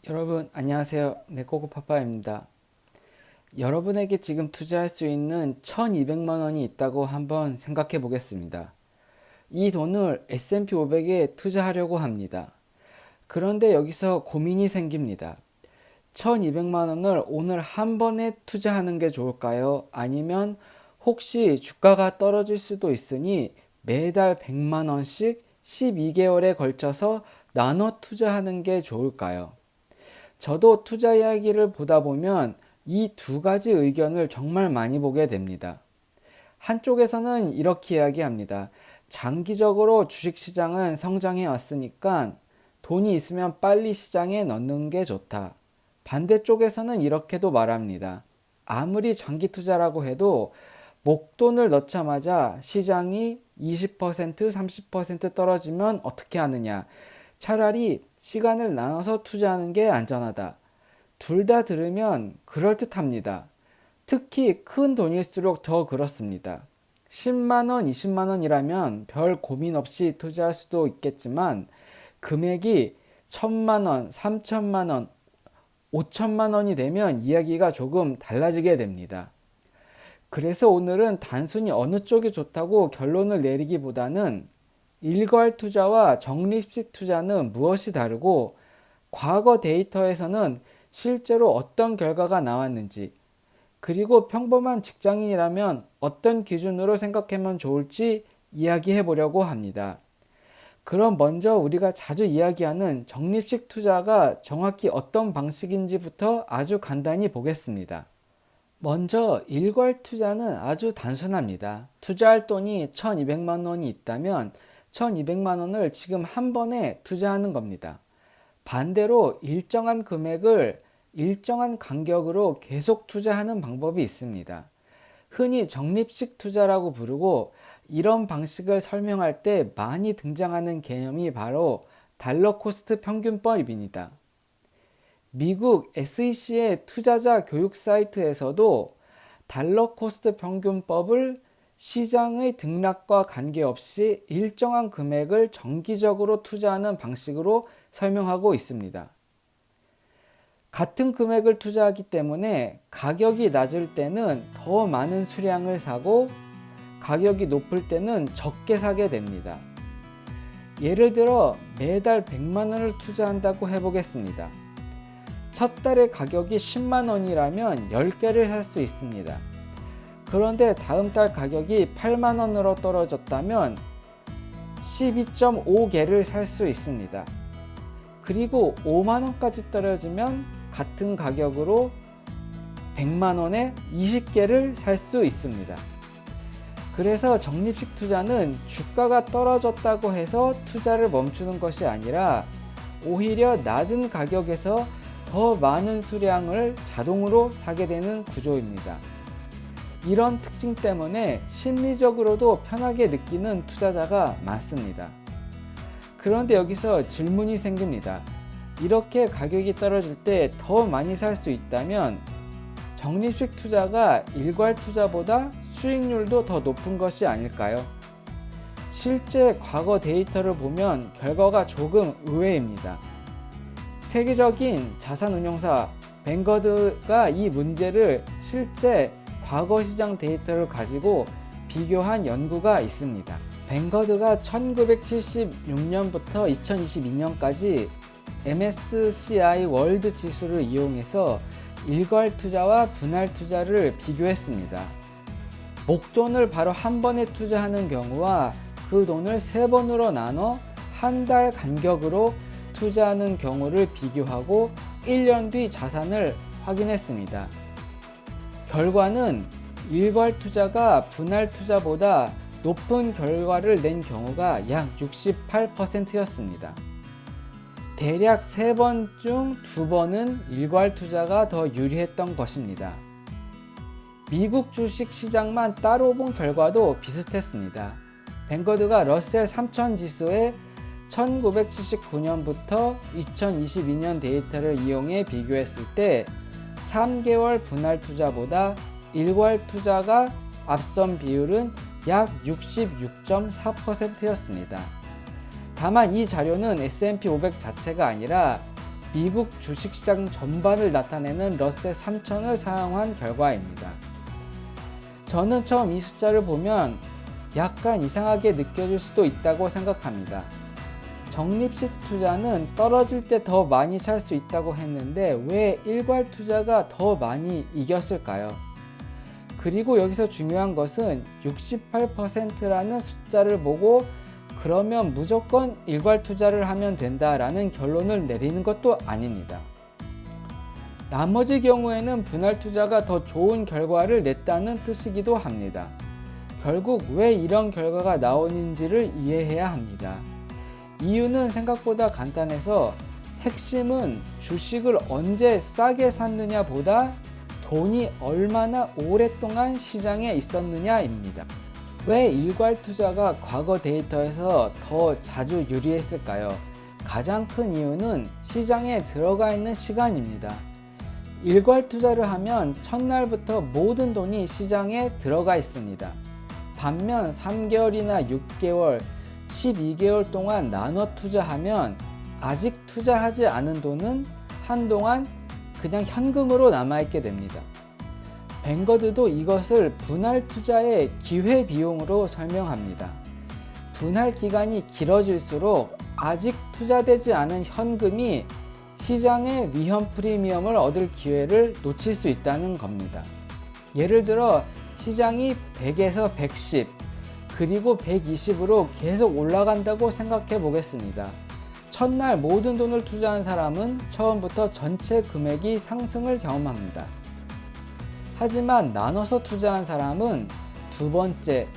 여러분 안녕하세요. 네코코파파입니다. 여러분에게 지금 투자할 수 있는 1200만 원이 있다고 한번 생각해 보겠습니다. 이 돈을 S&P 500에 투자하려고 합니다. 그런데 여기서 고민이 생깁니다. 1200만 원을 오늘 한 번에 투자하는 게 좋을까요? 아니면 혹시 주가가 떨어질 수도 있으니 매달 100만 원씩 12개월에 걸쳐서 나눠 투자하는 게 좋을까요? 저도 투자 이야기를 보다 보면 이 두 가지 의견을 정말 많이 보게 됩니다. 한쪽에서는 이렇게 이야기합니다. 장기적으로 주식시장은 성장해 왔으니까 돈이 있으면 빨리 시장에 넣는 게 좋다. 반대쪽에서는 이렇게도 말합니다. 아무리 장기 투자라고 해도 목돈을 넣자마자 시장이 20%, 30% 떨어지면 어떻게 하느냐. 차라리 시간을 나눠서 투자하는 게 안전하다. 둘 다 들으면 그럴듯합니다. 특히 큰 돈일수록 더 그렇습니다. 10만원, 20만원이라면 별 고민 없이 투자할 수도 있겠지만 금액이 1000만원, 3000만원, 5000만원이 되면 이야기가 조금 달라지게 됩니다. 그래서 오늘은 단순히 어느 쪽이 좋다고 결론을 내리기보다는 일괄 투자와 적립식 투자는 무엇이 다르고 과거 데이터에서는 실제로 어떤 결과가 나왔는지, 그리고 평범한 직장인이라면 어떤 기준으로 생각하면 좋을지 이야기해 보려고 합니다. 그럼 먼저 우리가 자주 이야기하는 적립식 투자가 정확히 어떤 방식인지부터 아주 간단히 보겠습니다. 먼저 일괄 투자는 아주 단순합니다. 투자할 돈이 1200만 원이 있다면 1200만 원을 지금 한 번에 투자하는 겁니다. 반대로 일정한 금액을 일정한 간격으로 계속 투자하는 방법이 있습니다. 흔히 적립식 투자라고 부르고 이런 방식을 설명할 때 많이 등장하는 개념이 바로 달러 코스트 평균법입니다. 미국 SEC의 투자자 교육 사이트에서도 달러 코스트 평균법을 시장의 등락과 관계없이 일정한 금액을 정기적으로 투자하는 방식으로 설명하고 있습니다. 같은 금액을 투자하기 때문에 가격이 낮을 때는 더 많은 수량을 사고 가격이 높을 때는 적게 사게 됩니다. 예를 들어 매달 100만 원을 투자한다고 해보겠습니다. 첫 달에 가격이 10만 원이라면 10개를 살 수 있습니다. 그런데 다음 달 가격이 8만 원으로 떨어졌다면 12.5개를 살 수 있습니다. 그리고 5만 원까지 떨어지면 같은 가격으로 100만 원에 20개를 살 수 있습니다. 그래서 적립식 투자는 주가가 떨어졌다고 해서 투자를 멈추는 것이 아니라 오히려 낮은 가격에서 더 많은 수량을 자동으로 사게 되는 구조입니다. 이런 특징 때문에 심리적으로도 편하게 느끼는 투자자가 많습니다. 그런데 여기서 질문이 생깁니다. 이렇게 가격이 떨어질 때 더 많이 살 수 있다면 적립식 투자가 일괄 투자보다 수익률도 더 높은 것이 아닐까요? 실제 과거 데이터를 보면 결과가 조금 의외입니다. 세계적인 자산운용사 뱅거드가 이 문제를 실제 과거 시장 데이터를 가지고 비교한 연구가 있습니다. 뱅거드가 1976년부터 2022년까지 MSCI 월드 지수를 이용해서 일괄 투자와 분할 투자를 비교했습니다. 목돈을 바로 한 번에 투자하는 경우와 그 돈을 세 번으로 나눠 한 달 간격으로 투자하는 경우를 비교하고 1년 뒤 자산을 확인했습니다. 결과는 일괄 투자가 분할 투자보다 높은 결과를 낸 경우가 약 68%였습니다. 대략 3번 중 2번은 일괄 투자가 더 유리했던 것입니다. 미국 주식 시장만 따로 본 결과도 비슷했습니다. 뱅거드가 러셀 3000 지수의 1979년부터 2022년 데이터를 이용해 비교했을 때 3개월 분할 투자보다 일괄 투자가 앞선 비율은 약 66.4%였습니다. 다만 이 자료는 S&P 500 자체가 아니라 미국 주식시장 전반을 나타내는 러셀 3000을 사용한 결과입니다. 저는 처음 이 숫자를 보면 약간 이상하게 느껴질 수도 있다고 생각합니다. 적립식 투자는 떨어질 때 더 많이 살 수 있다고 했는데 왜 일괄 투자가 더 많이 이겼을까요? 그리고 여기서 중요한 것은 68%라는 숫자를 보고 그러면 무조건 일괄 투자를 하면 된다라는 결론을 내리는 것도 아닙니다. 나머지 경우에는 분할 투자가 더 좋은 결과를 냈다는 뜻이기도 합니다. 결국 왜 이런 결과가 나오는지를 이해해야 합니다. 이유는 생각보다 간단해서 핵심은 주식을 언제 싸게 샀느냐 보다 돈이 얼마나 오랫동안 시장에 있었느냐입니다. 왜 일괄 투자가 과거 데이터에서 더 자주 유리했을까요? 가장 큰 이유는 시장에 들어가 있는 시간입니다. 일괄 투자를 하면 첫날부터 모든 돈이 시장에 들어가 있습니다. 반면 3개월이나 6개월, 12개월 동안 나눠 투자하면 아직 투자하지 않은 돈은 한동안 그냥 현금으로 남아있게 됩니다. 뱅거드도 이것을 분할 투자의 기회 비용으로 설명합니다. 분할 기간이 길어질수록 아직 투자되지 않은 현금이 시장의 위험 프리미엄을 얻을 기회를 놓칠 수 있다는 겁니다. 예를 들어 시장이 100에서 110 그리고 120으로 계속 올라간다고 생각해 보겠습니다. 첫날 모든 돈을 투자한 사람은 처음부터 전체 금액이 상승을 경험합니다. 하지만 나눠서 투자한 사람은 두 번째,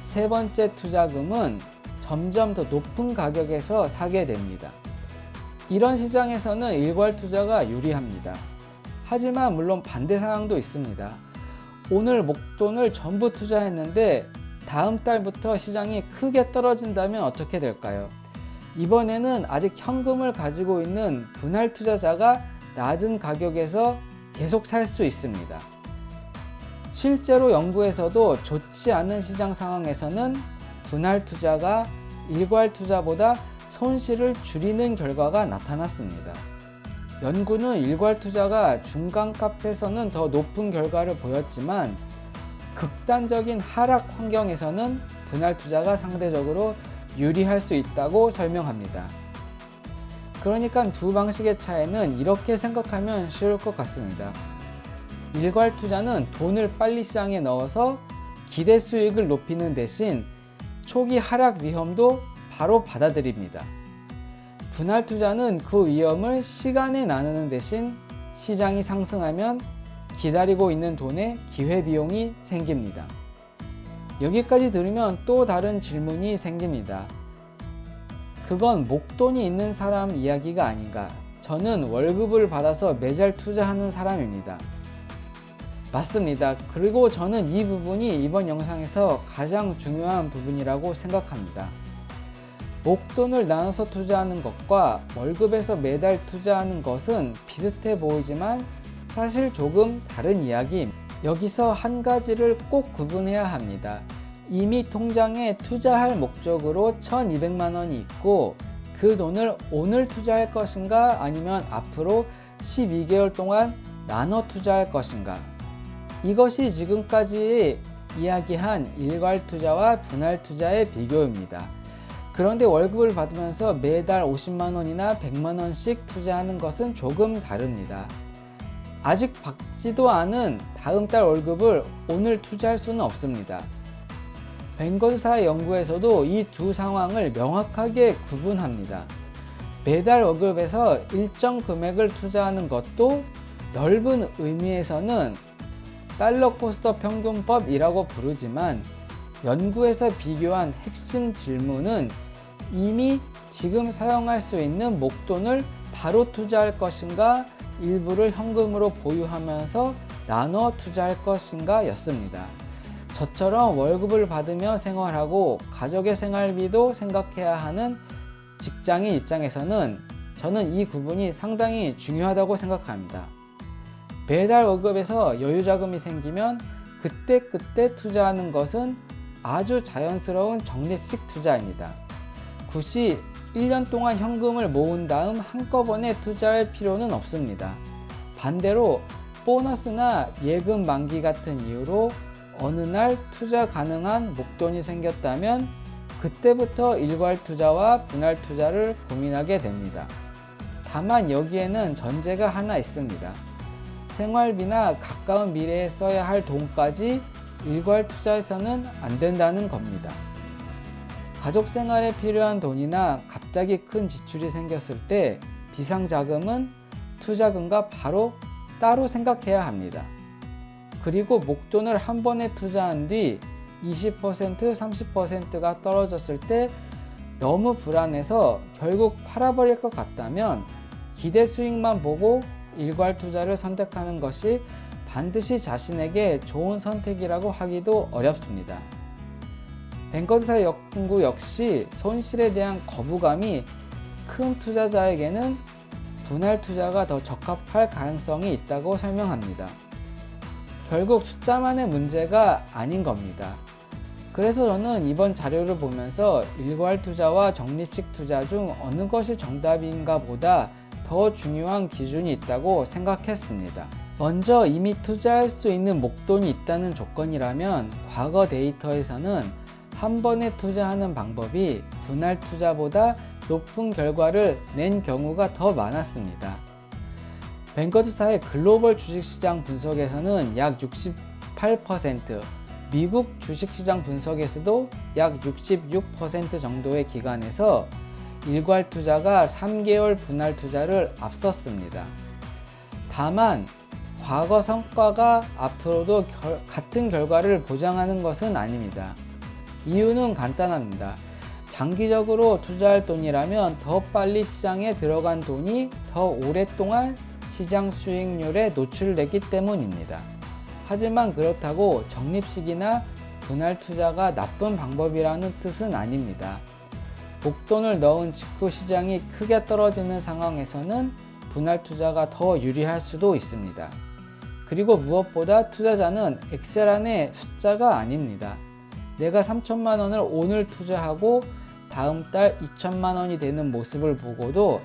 세 번째 투자금은 점점 더 높은 가격에서 사게 됩니다. 이런 시장에서는 일괄 투자가 유리합니다. 하지만 물론 반대 상황도 있습니다. 오늘 목돈을 전부 투자했는데 다음 달부터 시장이 크게 떨어진다면 어떻게 될까요? 이번에는 아직 현금을 가지고 있는 분할 투자자가 낮은 가격에서 계속 살 수 있습니다. 실제로 연구에서도 좋지 않은 시장 상황에서는 분할 투자가 일괄 투자보다 손실을 줄이는 결과가 나타났습니다. 연구는 일괄 투자가 중간값에서는 더 높은 결과를 보였지만 극단적인 하락 환경에서는 분할 투자가 상대적으로 유리할 수 있다고 설명합니다. 그러니까 두 방식의 차이는 이렇게 생각하면 쉬울 것 같습니다. 일괄 투자는 돈을 빨리 시장에 넣어서 기대 수익을 높이는 대신 초기 하락 위험도 바로 받아들입니다. 분할 투자는 그 위험을 시간에 나누는 대신 시장이 상승하면 기다리고 있는 돈에 기회비용이 생깁니다. 여기까지 들으면 또 다른 질문이 생깁니다. 그건 목돈이 있는 사람 이야기가 아닌가? 저는 월급을 받아서 매달 투자하는 사람입니다. 맞습니다. 그리고 저는 이 부분이 이번 영상에서 가장 중요한 부분이라고 생각합니다. 목돈을 나눠서 투자하는 것과 월급에서 매달 투자하는 것은 비슷해 보이지만 사실 조금 다른 이야기입니다. 여기서 한 가지를 꼭 구분해야 합니다. 이미 통장에 투자할 목적으로 1200만 원이 있고 그 돈을 오늘 투자할 것인가 아니면 앞으로 12개월 동안 나눠 투자할 것인가. 이것이 지금까지 이야기한 일괄 투자와 분할 투자의 비교입니다. 그런데 월급을 받으면서 매달 50만 원이나 100만 원씩 투자하는 것은 조금 다릅니다. 아직 받지도 않은 다음 달 월급을 오늘 투자할 수는 없습니다. 뱅거드사의 연구에서도 이 두 상황을 명확하게 구분합니다. 매달 월급에서 일정 금액을 투자하는 것도 넓은 의미에서는 달러 코스트 평균법이라고 부르지만 연구에서 비교한 핵심 질문은 이미 지금 사용할 수 있는 목돈을 바로 투자할 것인가 일부를 현금으로 보유하면서 나눠 투자할 것인가 였습니다. 저처럼 월급을 받으며 생활하고 가족의 생활비도 생각해야 하는 직장인 입장에서는 저는 이 구분이 상당히 중요하다고 생각합니다. 매달 월급에서 여유 자금이 생기면 그때 투자하는 것은 아주 자연스러운 적립식 투자입니다. 굳이 1년 동안 현금을 모은 다음 한꺼번에 투자할 필요는 없습니다. 반대로 보너스나 예금 만기 같은 이유로 어느 날 투자 가능한 목돈이 생겼다면 그때부터 일괄 투자와 분할 투자를 고민하게 됩니다. 다만 여기에는 전제가 하나 있습니다. 생활비나 가까운 미래에 써야 할 돈까지 일괄 투자해서는 안 된다는 겁니다. 가족 생활에 필요한 돈이나 갑자기 큰 지출이 생겼을 때 비상자금은 투자금과 바로 따로 생각해야 합니다. 그리고 목돈을 한 번에 투자한 뒤 20%, 30%가 떨어졌을 때 너무 불안해서 결국 팔아버릴 것 같다면 기대 수익만 보고 일괄 투자를 선택하는 것이 반드시 자신에게 좋은 선택이라고 하기도 어렵습니다. 뱅커드사 연구 역시 손실에 대한 거부감이 큰 투자자에게는 분할 투자가 더 적합할 가능성이 있다고 설명합니다. 결국 숫자만의 문제가 아닌 겁니다. 그래서 저는 이번 자료를 보면서 일괄 투자와 적립식 투자 중 어느 것이 정답인가 보다 더 중요한 기준이 있다고 생각했습니다. 먼저 이미 투자할 수 있는 목돈이 있다는 조건이라면 과거 데이터에서는 한 번에 투자하는 방법이 분할 투자보다 높은 결과를 낸 경우가 더 많았습니다. 뱅커드사의 글로벌 주식시장 분석에서는 약 68%, 미국 주식시장 분석에서도 약 66% 정도의 기간에서 일괄 투자가 3개월 분할 투자를 앞섰습니다. 다만 과거 성과가 앞으로도 같은 결과를 보장하는 것은 아닙니다. 이유는 간단합니다. 장기적으로 투자할 돈이라면 더 빨리 시장에 들어간 돈이 더 오랫동안 시장 수익률에 노출되기 때문입니다. 하지만 그렇다고 적립식이나 분할 투자가 나쁜 방법이라는 뜻은 아닙니다. 목돈을 넣은 직후 시장이 크게 떨어지는 상황에서는 분할 투자가 더 유리할 수도 있습니다. 그리고 무엇보다 투자자는 엑셀 안의 숫자가 아닙니다. 내가 3천만 원을 오늘 투자하고 다음 달 2천만 원이 되는 모습을 보고도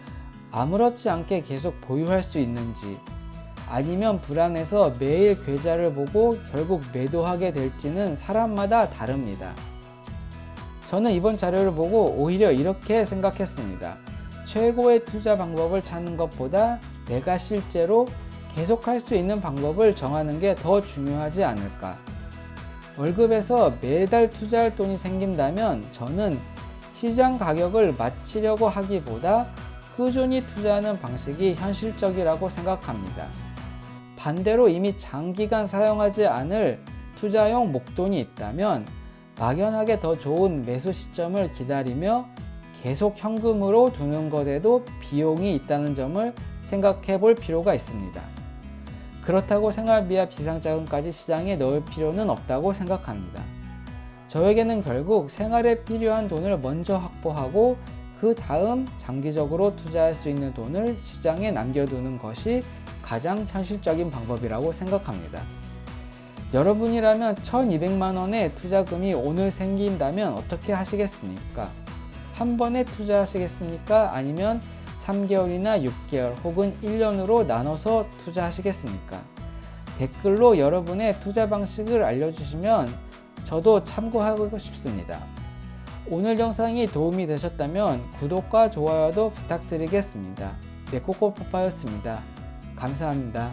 아무렇지 않게 계속 보유할 수 있는지, 아니면 불안해서 매일 계좌를 보고 결국 매도하게 될지는 사람마다 다릅니다. 저는 이번 자료를 보고 오히려 이렇게 생각했습니다. 최고의 투자 방법을 찾는 것보다 내가 실제로 계속할 수 있는 방법을 정하는 게 더 중요하지 않을까. 월급에서 매달 투자할 돈이 생긴다면 저는 시장 가격을 맞추려고 하기보다 꾸준히 투자하는 방식이 현실적이라고 생각합니다. 반대로 이미 장기간 사용하지 않을 투자용 목돈이 있다면 막연하게 더 좋은 매수 시점을 기다리며 계속 현금으로 두는 것에도 비용이 있다는 점을 생각해 볼 필요가 있습니다. 그렇다고 생활비와 비상자금까지 시장에 넣을 필요는 없다고 생각합니다. 저에게는 결국 생활에 필요한 돈을 먼저 확보하고 그 다음 장기적으로 투자할 수 있는 돈을 시장에 남겨두는 것이 가장 현실적인 방법이라고 생각합니다. 여러분이라면 1200만 원의 투자금이 오늘 생긴다면 어떻게 하시겠습니까? 한 번에 투자하시겠습니까? 아니면 3개월이나 6개월 혹은 1년으로 나눠서 투자하시겠습니까? 댓글로 여러분의 투자 방식을 알려주시면 저도 참고하고 싶습니다. 오늘 영상이 도움이 되셨다면 구독과 좋아요도 부탁드리겠습니다. 네코코파파였습니다. 감사합니다.